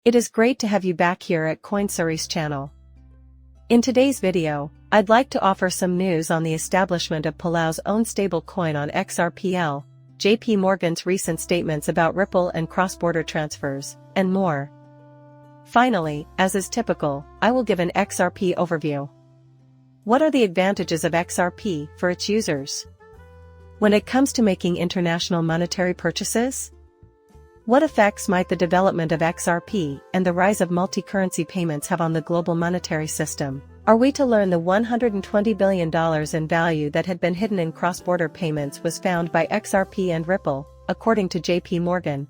It is great to have you back here at CoinSuri's channel. In today's video, I'd like to offer some news on the establishment of Palau's own stablecoin on XRPL, JPMorgan's recent statements about Ripple and cross-border transfers, and more. Finally, as is typical, I will give an XRP overview. What are the advantages of XRP for its users? When it comes to making international monetary purchases? What effects might the development of XRP and the rise of multi-currency payments have on the global monetary system? Are we to learn the $120 billion in value that had been hidden in cross-border payments was found by XRP and Ripple, according to JPMorgan?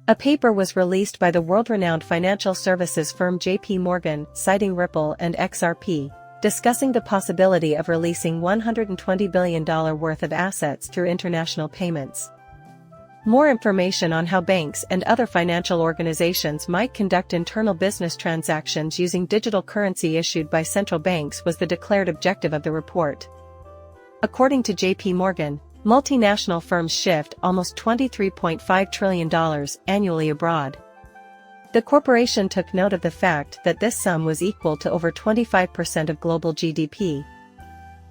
A paper was released by the world-renowned financial services firm JPMorgan, citing Ripple and XRP, discussing the possibility of releasing $120 billion worth of assets through international payments. More information on how banks and other financial organizations might conduct internal business transactions using digital currency issued by central banks was the declared objective of the report. According to JPMorgan, multinational firms shift almost $23.5 trillion annually abroad. The corporation took note of the fact that this sum was equal to over 25% of global GDP.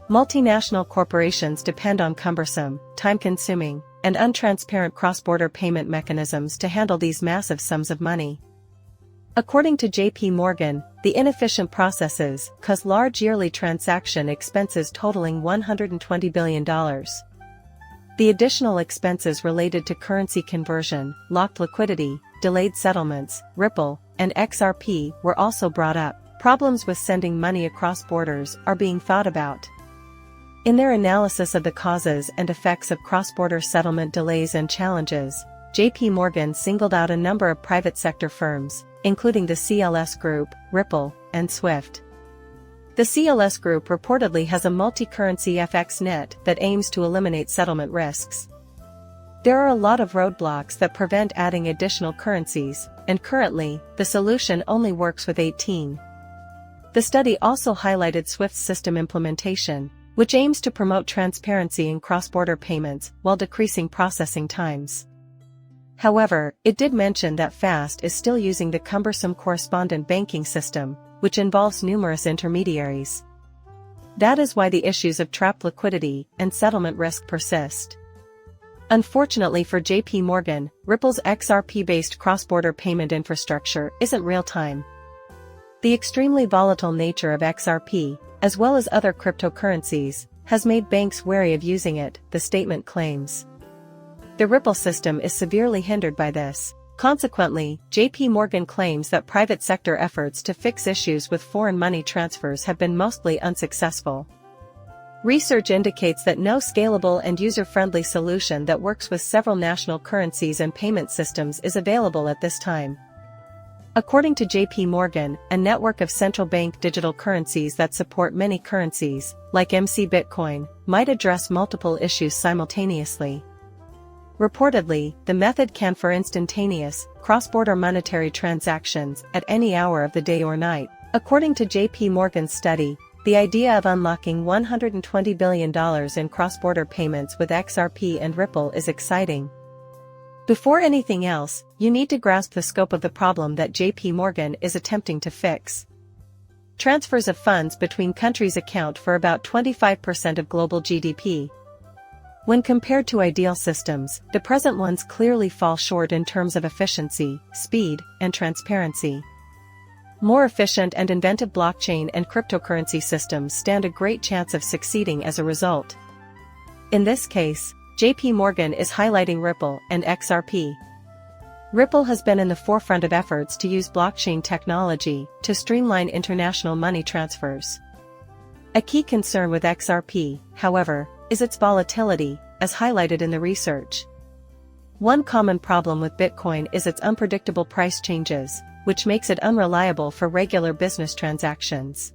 Multinational corporations depend on cumbersome, time-consuming, and untransparent cross-border payment mechanisms to handle these massive sums of money. According to JPMorgan, the inefficient processes cause large yearly transaction expenses totaling $120 billion. The additional expenses related to currency conversion, locked liquidity, delayed settlements, Ripple, and XRP were also brought up. Problems with sending money across borders are being thought about. In their analysis of the causes and effects of cross-border settlement delays and challenges, JPMorgan singled out a number of private sector firms, including the CLS Group, Ripple, and Swift. The CLS Group reportedly has a multi-currency FX net that aims to eliminate settlement risks. There are a lot of roadblocks that prevent adding additional currencies, and currently, the solution only works with 18. The study also highlighted Swift's system implementation, which aims to promote transparency in cross-border payments while decreasing processing times. However, it did mention that FAST is still using the cumbersome correspondent banking system, which involves numerous intermediaries. That is why the issues of trapped liquidity and settlement risk persist. Unfortunately for JPMorgan, Ripple's XRP-based cross-border payment infrastructure isn't real-time. The extremely volatile nature of XRP, as well as other cryptocurrencies, has made banks wary of using it, the statement claims. The Ripple system is severely hindered by this. Consequently, JPMorgan claims that private sector efforts to fix issues with foreign money transfers have been mostly unsuccessful. Research indicates that no scalable and user-friendly solution that works with several national currencies and payment systems is available at this time. According to JPMorgan, a network of central bank digital currencies that support many currencies, like MC Bitcoin, might address multiple issues simultaneously. Reportedly, the method can for instantaneous, cross-border monetary transactions at any hour of the day or night. According to JPMorgan's study, the idea of unlocking $120 billion in cross-border payments with XRP and Ripple is exciting. Before anything else, you need to grasp the scope of the problem that JPMorgan is attempting to fix. Transfers of funds between countries account for about 25% of global GDP. When compared to ideal systems, the present ones clearly fall short in terms of efficiency, speed, and transparency. More efficient and inventive blockchain and cryptocurrency systems stand a great chance of succeeding as a result. In this case, JPMorgan is highlighting Ripple and XRP. Ripple has been in the forefront of efforts to use blockchain technology to streamline international money transfers. A key concern with XRP, however, is its volatility, as highlighted in the research. One common problem with Bitcoin is its unpredictable price changes, which makes it unreliable for regular business transactions.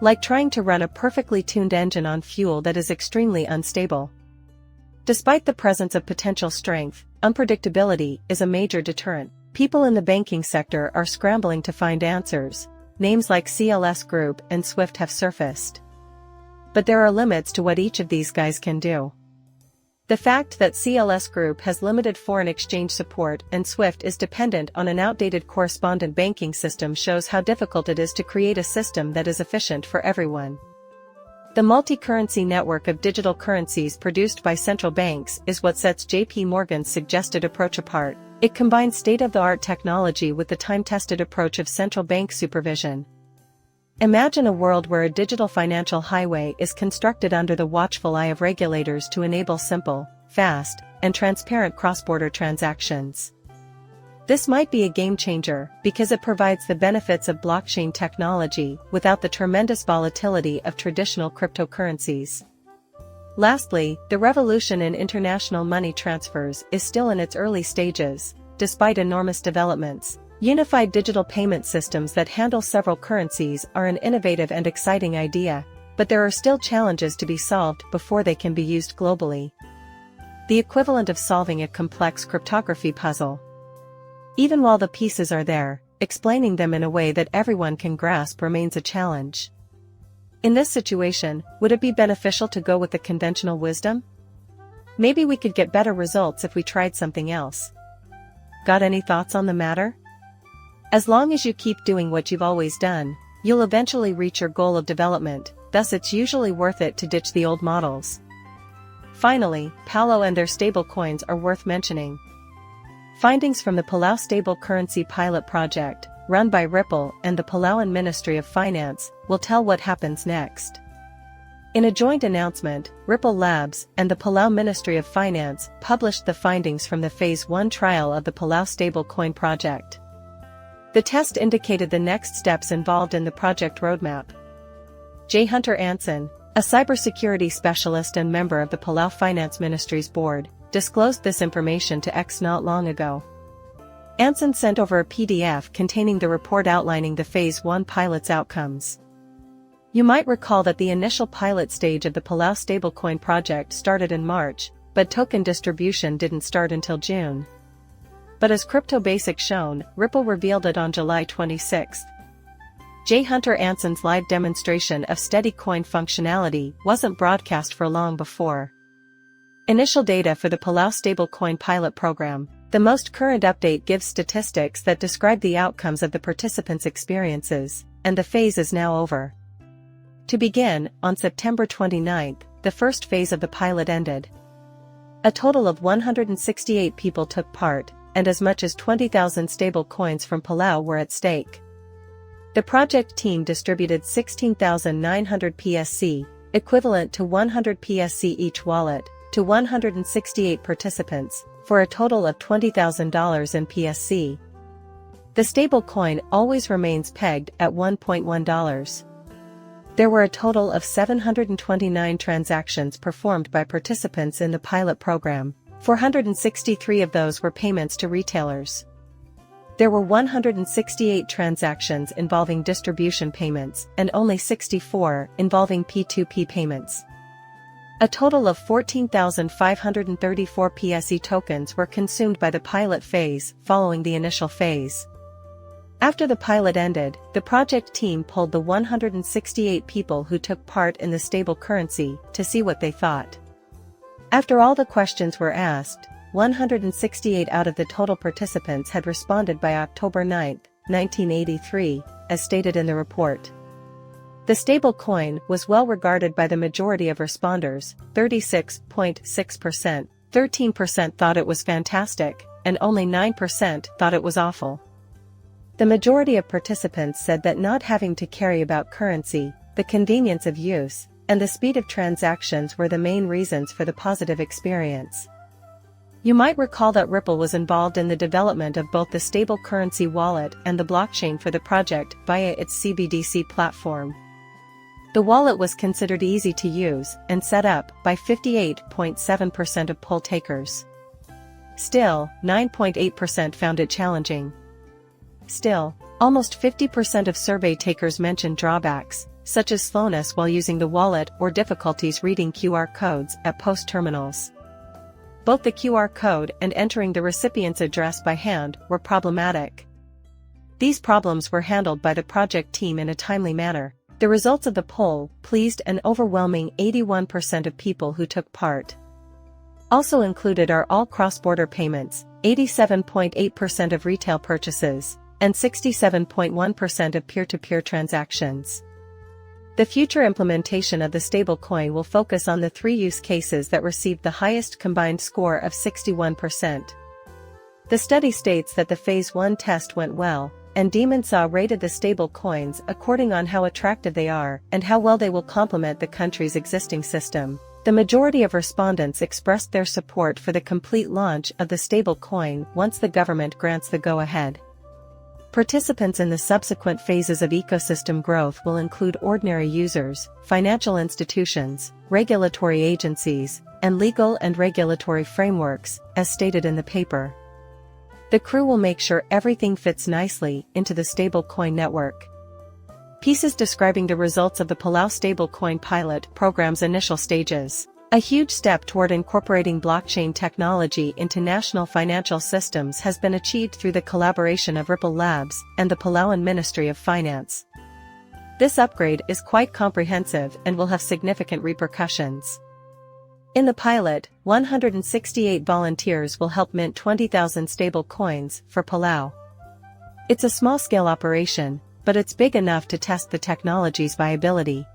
Like trying to run a perfectly tuned engine on fuel that is extremely unstable. Despite the presence of potential strength, unpredictability is a major deterrent. People in the banking sector are scrambling to find answers. Names like CLS Group and Swift have surfaced. But there are limits to what each of these guys can do. The fact that CLS Group has limited foreign exchange support and SWIFT is dependent on an outdated correspondent banking system shows how difficult it is to create a system that is efficient for everyone. The multi-currency network of digital currencies produced by central banks is what sets JPMorgan's suggested approach apart. It combines state-of-the-art technology with the time-tested approach of central bank supervision. Imagine a world where a digital financial highway is constructed under the watchful eye of regulators to enable simple, fast, and transparent cross-border transactions. This might be a game-changer because it provides the benefits of blockchain technology without the tremendous volatility of traditional cryptocurrencies. Lastly, the revolution in international money transfers is still in its early stages, despite enormous developments. Unified digital payment systems that handle several currencies are an innovative and exciting idea, but there are still challenges to be solved before they can be used globally. The equivalent of solving a complex cryptography puzzle. Even while the pieces are there, explaining them in a way that everyone can grasp remains a challenge. In this situation, would it be beneficial to go with the conventional wisdom? Maybe we could get better results if we tried something else. Got any thoughts on the matter? As long as you keep doing what you've always done, you'll eventually reach your goal of development, thus it's usually worth it to ditch the old models. Finally, Palau and their stablecoins are worth mentioning. Findings from the Palau stable currency pilot project, run by Ripple and the Palauan Ministry of Finance, will tell what happens next. In a joint announcement, Ripple Labs and the Palau Ministry of Finance published the findings from the Phase 1 trial of the Palau stablecoin project. The test indicated the next steps involved in the project roadmap. J. Hunter Anson, a cybersecurity specialist and member of the Palau Finance Ministry's board, disclosed this information to X not long ago. Anson sent over a PDF containing the report outlining the Phase 1 pilot's outcomes. You might recall that the initial pilot stage of the Palau stablecoin project started in March, but token distribution didn't start until June. But as Crypto Basics shown, Ripple revealed it on July 26. J. Hunter Anson's live demonstration of steady coin functionality wasn't broadcast for long before. Initial data for the Palau stablecoin pilot program. The most current update gives statistics that describe the outcomes of the participants' experiences, and the phase is now over. To begin, on September 29, the first phase of the pilot ended. A total of 168 people took part, and as much as 20,000 stable coins from Palau were at stake. The project team distributed 16,900 PSC, equivalent to 100 PSC each wallet, to 168 participants, for a total of $20,000 in PSC. The stablecoin always remains pegged at $1.1. There were a total of 729 transactions performed by participants in the pilot program. 463 of those were payments to retailers. There were 168 transactions involving distribution payments and only 64 involving P2P payments. A total of 14,534 PSE tokens were consumed by the pilot phase following the initial phase. After the pilot ended, the project team polled the 168 people who took part in the stable currency to see what they thought. After all the questions were asked, 168 out of the total participants had responded by October 9, 1983, as stated in the report. The stablecoin was well regarded by the majority of responders, 36.6%, 13% thought it was fantastic, and only 9% thought it was awful. The majority of participants said that not having to carry about currency, the convenience of use, and the speed of transactions were the main reasons for the positive experience. You might recall that Ripple was involved in the development of both the stable currency wallet and the blockchain for the project via its CBDC platform. The wallet was considered easy to use and set up by 58.7% of poll takers. Still, 9.8% found it challenging. Still, almost 50% of survey takers mentioned drawbacks, such as slowness while using the wallet or difficulties reading QR codes at post terminals. Both the QR code and entering the recipient's address by hand were problematic. These problems were handled by the project team in a timely manner. The results of the poll pleased an overwhelming 81% of people who took part. Also included are all cross-border payments, 87.8% of retail purchases, and 67.1% of peer-to-peer transactions. The future implementation of the stablecoin will focus on the 3 use cases that received the highest combined score of 61%. The study states that the Phase 1 test went well, and DemonSaw rated the stablecoins according on how attractive they are and how well they will complement the country's existing system. The majority of respondents expressed their support for the complete launch of the stablecoin once the government grants the go-ahead. Participants in the subsequent phases of ecosystem growth will include ordinary users, financial institutions, regulatory agencies, and legal and regulatory frameworks, as stated in the paper. The crew will make sure everything fits nicely into the stablecoin network. Pieces describing the results of the Palau stablecoin pilot program's initial stages. A huge step toward incorporating blockchain technology into national financial systems has been achieved through the collaboration of Ripple Labs and the Palauan Ministry of Finance. This upgrade is quite comprehensive and will have significant repercussions. In the pilot, 168 volunteers will help mint 20,000 stable coins for Palau. It's a small-scale operation, but it's big enough to test the technology's viability.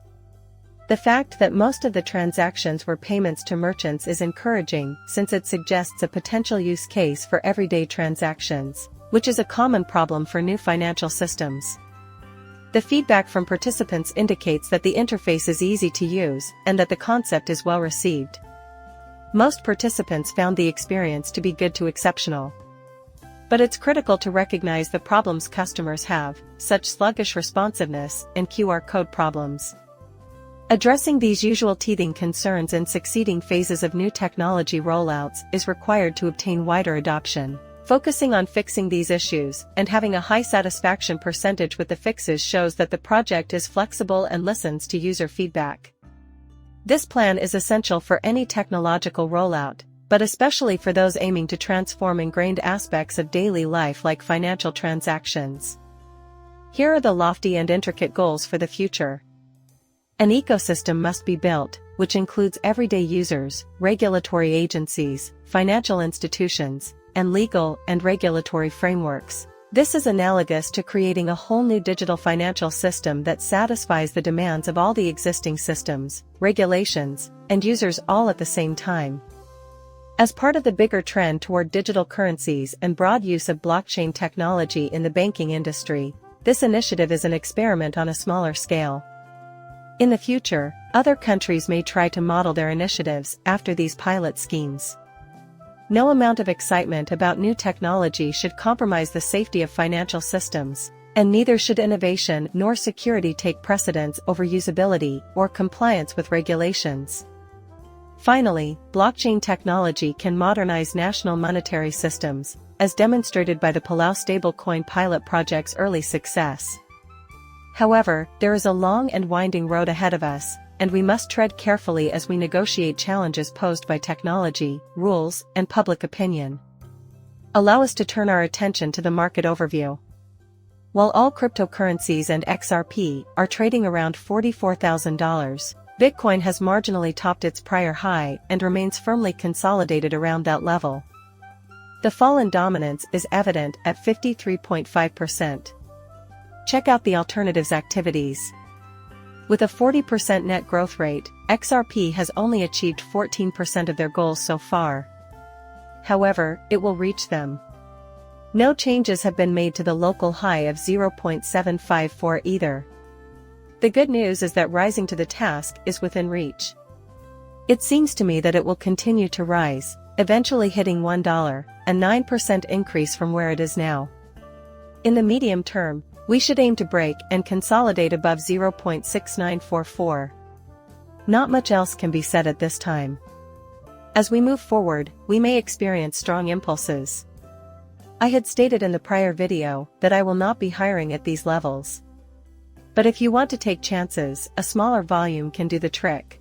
The fact that most of the transactions were payments to merchants is encouraging since it suggests a potential use case for everyday transactions, which is a common problem for new financial systems. The feedback from participants indicates that the interface is easy to use and that the concept is well received. Most participants found the experience to be good to exceptional. But it's critical to recognize the problems customers have, such sluggish responsiveness and QR code problems. Addressing these usual teething concerns in succeeding phases of new technology rollouts is required to obtain wider adoption. Focusing on fixing these issues and having a high satisfaction percentage with the fixes shows that the project is flexible and listens to user feedback. This plan is essential for any technological rollout, but especially for those aiming to transform ingrained aspects of daily life like financial transactions. Here are the lofty and intricate goals for the future. An ecosystem must be built, which includes everyday users, regulatory agencies, financial institutions, and legal and regulatory frameworks. This is analogous to creating a whole new digital financial system that satisfies the demands of all the existing systems, regulations, and users all at the same time. As part of the bigger trend toward digital currencies and broad use of blockchain technology in the banking industry, this initiative is an experiment on a smaller scale. In the future, other countries may try to model their initiatives after these pilot schemes. No amount of excitement about new technology should compromise the safety of financial systems, and neither should innovation nor security take precedence over usability or compliance with regulations. Finally, blockchain technology can modernize national monetary systems, as demonstrated by the Palau stablecoin pilot project's early success. However, there is a long and winding road ahead of us, and we must tread carefully as we negotiate challenges posed by technology, rules, and public opinion. Allow us to turn our attention to the market overview. While all cryptocurrencies and XRP are trading around $44,000, Bitcoin has marginally topped its prior high and remains firmly consolidated around that level. The fall in dominance is evident at 53.5%. Check out the alternatives activities. With a 40% net growth rate, XRP has only achieved 14% of their goals so far. However, it will reach them. No changes have been made to the local high of 0.754 either. The good news is that rising to the task is within reach. It seems to me that it will continue to rise, eventually hitting $1, a 9% increase from where it is now. In the medium term, we should aim to break and consolidate above 0.6944. Not much else can be said at this time. As we move forward, we may experience strong impulses. I had stated in the prior video that I will not be hiring at these levels. But if you want to take chances, a smaller volume can do the trick.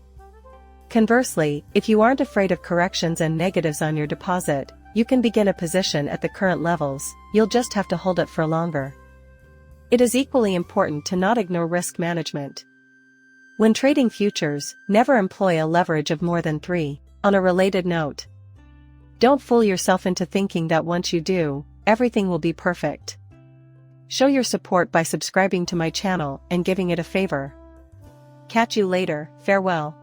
Conversely, if you aren't afraid of corrections and negatives on your deposit, you can begin a position at the current levels, you'll just have to hold it for longer. It is equally important to not ignore risk management. When trading futures, never employ a leverage of more than 3. On a related note, Don't fool yourself into thinking that once you do, everything will be perfect. Show your support by subscribing to my channel and giving it a favor. Catch you later, farewell.